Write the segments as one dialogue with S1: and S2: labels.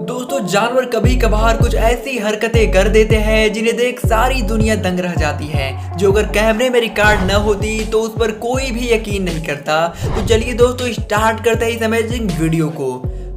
S1: दोस्तों, जानवर कभी कभार कुछ ऐसी हरकतें कर देते हैं जिन्हें देख सारी दुनिया दंग रह जाती है, जो अगर कैमरे में रिकॉर्ड न होती तो उस पर कोई भी यकीन नहीं करता। तो चलिए दोस्तों, स्टार्ट करते हैं इस अमेजिंग वीडियो को।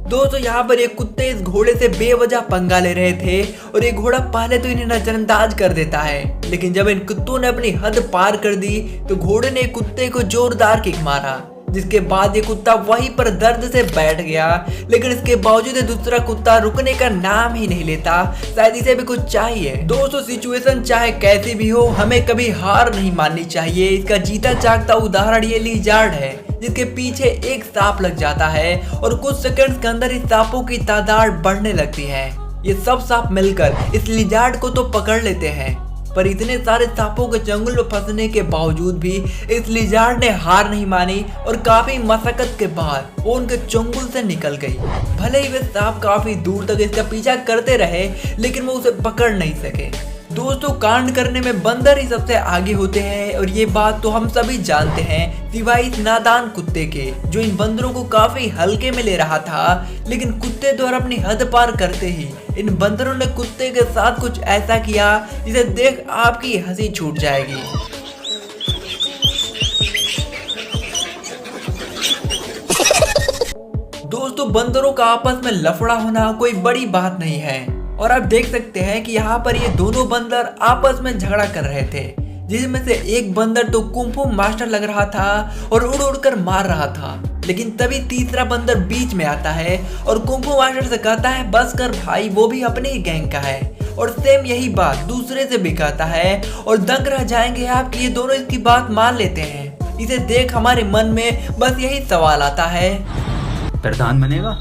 S1: दोस्तों, यहाँ पर एक कुत्ते इस घोड़े से बेवजह पंगा ले रहे थे और ये घोड़ा पहले तो इन्हें नजरअंदाज कर देता है, लेकिन जब इन कुत्तों ने अपनी हद पार कर दी तो घोड़े ने कुत्ते को जोरदार किक मारा, जिसके बाद ये कुत्ता वहीं पर दर्द से बैठ गया। लेकिन इसके बावजूद दूसरा कुत्ता रुकने का नाम ही नहीं लेता, शायद इसे भी कुछ चाहिए। दोस्तों, सिचुएशन चाहे कैसी भी हो, हमें कभी हार नहीं माननी चाहिए। इसका जीता जागता उदाहरण ये लिजार्ड है, जिसके पीछे एक सांप लग जाता है और कुछ सेकंड्स के अंदर इस सांपों की तादाद बढ़ने लगती है। ये सब सांप मिलकर इस लिजार्ड को तो पकड़ लेते हैं, पर इतने सारे सांपों के जंगल में फंसने के बावजूद भी इस लिजार्ड ने हार नहीं मानी और काफी मशक्कत के बाद वो उनके चंगुल से निकल गई। भले ही वे सांप काफी दूर तक इसका पीछा करते रहे, लेकिन वो उसे पकड़ नहीं सके। दोस्तों, कांड करने में बंदर ही सबसे आगे होते हैं और ये बात तो हम सभी जानते हैं, सिवाय इस नादान कुत्ते के जो इन बंदरों को काफी हल्के में ले रहा था। लेकिन कुत्ते द्वारा अपनी हद पार करते ही इन बंदरों ने कुत्ते के साथ कुछ ऐसा किया जिसे देख आपकी हंसी छूट जाएगी। दोस्तों, बंदरों का आपस में लफड़ा होना कोई बड़ी बात नहीं है और आप देख सकते हैं कि यहाँ पर ये दोनों बंदर आपस में झगड़ा कर रहे थे, जिसमें से एक बंदर तो कुंफू मास्टर लग रहा था और उड़ उड़ कर मार रहा था। लेकिन तभी तीसरा बंदर बीच में आता है और कुंफू मास्टर से कहता है, बस कर भाई, वो भी अपने ही गैंग का है। और सेम यही बात दूसरे से भी कहता है और दंग रह जाएंगे आप कि ये दोनों इसकी बात मान लेते हैं। इसे देख हमारे मन में बस यही सवाल आता है,
S2: प्रधान बनेगा?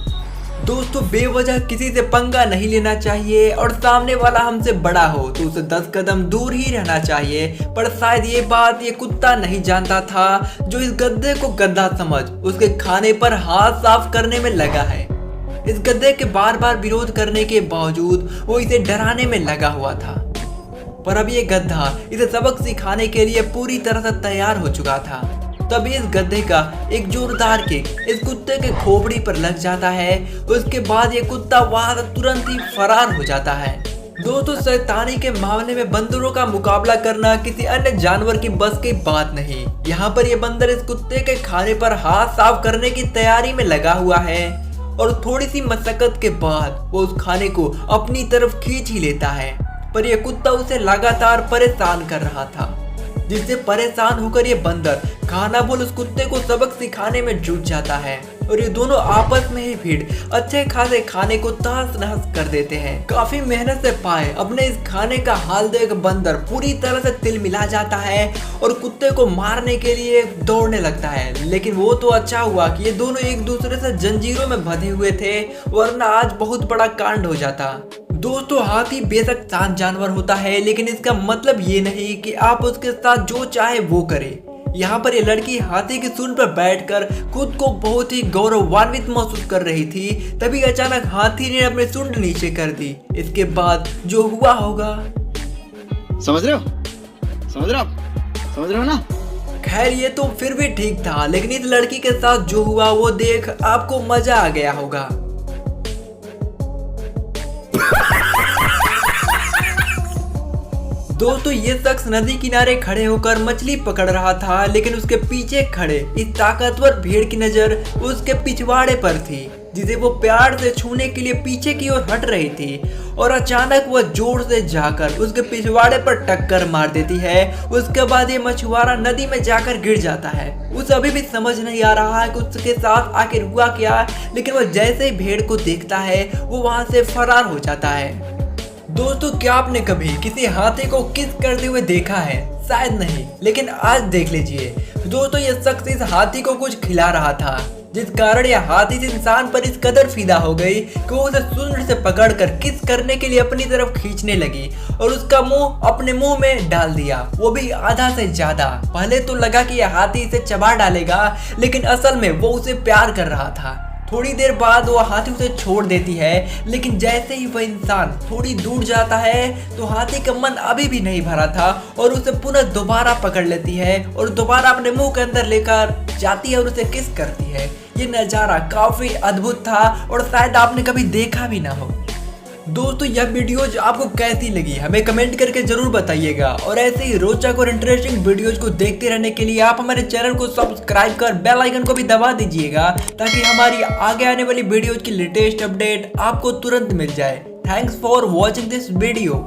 S1: दोस्तों, बेवजह किसी से पंगा नहीं लेना चाहिए और सामने वाला हमसे बड़ा हो तो उसे 10 कदम दूर ही रहना चाहिए। पर शायद ये बात ये कुत्ता नहीं जानता था, जो इस गद्दे को गद्दा समझ उसके खाने पर हाथ साफ करने में लगा है। इस गद्दे के बार बार विरोध करने के बावजूद वो इसे डराने में लगा हुआ था, पर अब ये गद्दा इसे सबक सिखाने के लिए पूरी तरह से तैयार हो चुका था। तभी इस गधे का एक जोरदार किक इस कुत्ते के खोपड़ी पर लग जाता है। उसके बाद ये कुत्ता वहां से तुरंत ही फरार हो जाता है। दोस्तों, शैतानी के मामले में बंदरों का मुकाबला करना किसी अन्य जानवर की बस की बात नहीं। यहाँ पर ये बंदर इस कुत्ते के खाने पर हाथ साफ करने की तैयारी में लगा हुआ है और थोड़ी सी मशक्कत के बाद वो उस खाने को अपनी तरफ खींच ही लेता है, पर यह कुत्ता उसे लगातार परेशान कर रहा था, जिससे परेशान होकर ये बंदर खाना बोल उस कुत्ते को सबक सिखाने में जुट जाता है और ये दोनों आपस में ही भिड़ अच्छे खासे खाने को तहस नहस कर देते हैं। काफी मेहनत से पाए अपने इस खाने का हाल देख बंदर पूरी तरह से तिल मिला जाता है और कुत्ते को मारने के लिए दौड़ने लगता है। लेकिन वो तो अच्छा हुआ कि ये दोनों एक दूसरे से जंजीरों में बंधे हुए थे, वरना आज बहुत बड़ा कांड हो जाता। दोस्तों, हाथी बेशक शांत जानवर होता है, लेकिन इसका मतलब ये नहीं कि आप उसके साथ जो चाहे वो करें। यहाँ पर ये लड़की हाथी की सूंड पर बैठकर खुद को बहुत ही गौरवान्वित महसूस कर रही थी। तभी अचानक हाथी ने अपनी सूंड नीचे कर दी। इसके बाद जो हुआ होगा
S2: समझ रहे हो? समझ रहे हो ना?
S1: खैर, ये तो फिर भी ठीक था, लेकिन इस लड़की के साथ जो हुआ वो देख आपको मजा आ गया होगा। दोस्तों, ये शख्स नदी किनारे खड़े होकर मछली पकड़ रहा था, लेकिन उसके पीछे खड़े इस ताकतवर भेड़ की नजर उसके पिछवाड़े पर थी, जिसे वो प्यार से छूने के लिए पीछे की ओर हट रही थी और अचानक वह जोर से जाकर उसके पिछवाड़े पर टक्कर मार देती है। उसके बाद ये मछुआरा नदी में जाकर गिर जाता है। उसे अभी भी समझ नहीं आ रहा है कि उसके साथ आखिर हुआ क्या, लेकिन वह जैसे ही भेड़ को देखता है वो वहां से फरार हो जाता है। दोस्तों, क्या आपने कभी किसी हाथी को किस करते हुए देखा है? शायद नहीं, लेकिन आज देख लीजिए। दोस्तों, ये शख्स इस हाथी को कुछ खिला रहा था, जिस कारण यह हाथी इस इंसान पर इस कदर फिदा हो गई कि वो उसे सूंड से पकड़कर किस करने के लिए अपनी तरफ खींचने लगी और उसका मुंह अपने मुंह में डाल दिया, वो भी आधा से ज्यादा। पहले तो लगा कि यह हाथी इसे चबा डालेगा, लेकिन असल में वो उसे प्यार कर रहा था। थोड़ी देर बाद वो हाथी उसे छोड़ देती है, लेकिन जैसे ही वह इंसान थोड़ी दूर जाता है तो हाथी का मन अभी भी नहीं भरा था और उसे पुनः दोबारा पकड़ लेती है और दोबारा अपने मुंह के अंदर लेकर जाती है और उसे किस करती है। ये नज़ारा काफी अद्भुत था और शायद आपने कभी देखा भी ना हो। दोस्तों यह वीडियोज आपको कैसी लगी हमें कमेंट करके जरूर बताइएगा और ऐसे ही रोचक और इंटरेस्टिंग वीडियोज को देखते रहने के लिए आप हमारे चैनल को सब्सक्राइब कर बेल आइकन को भी दबा दीजिएगा ताकि हमारी आगे आने वाली वीडियोज की लेटेस्ट अपडेट आपको तुरंत मिल जाए। Thanks for watching this video.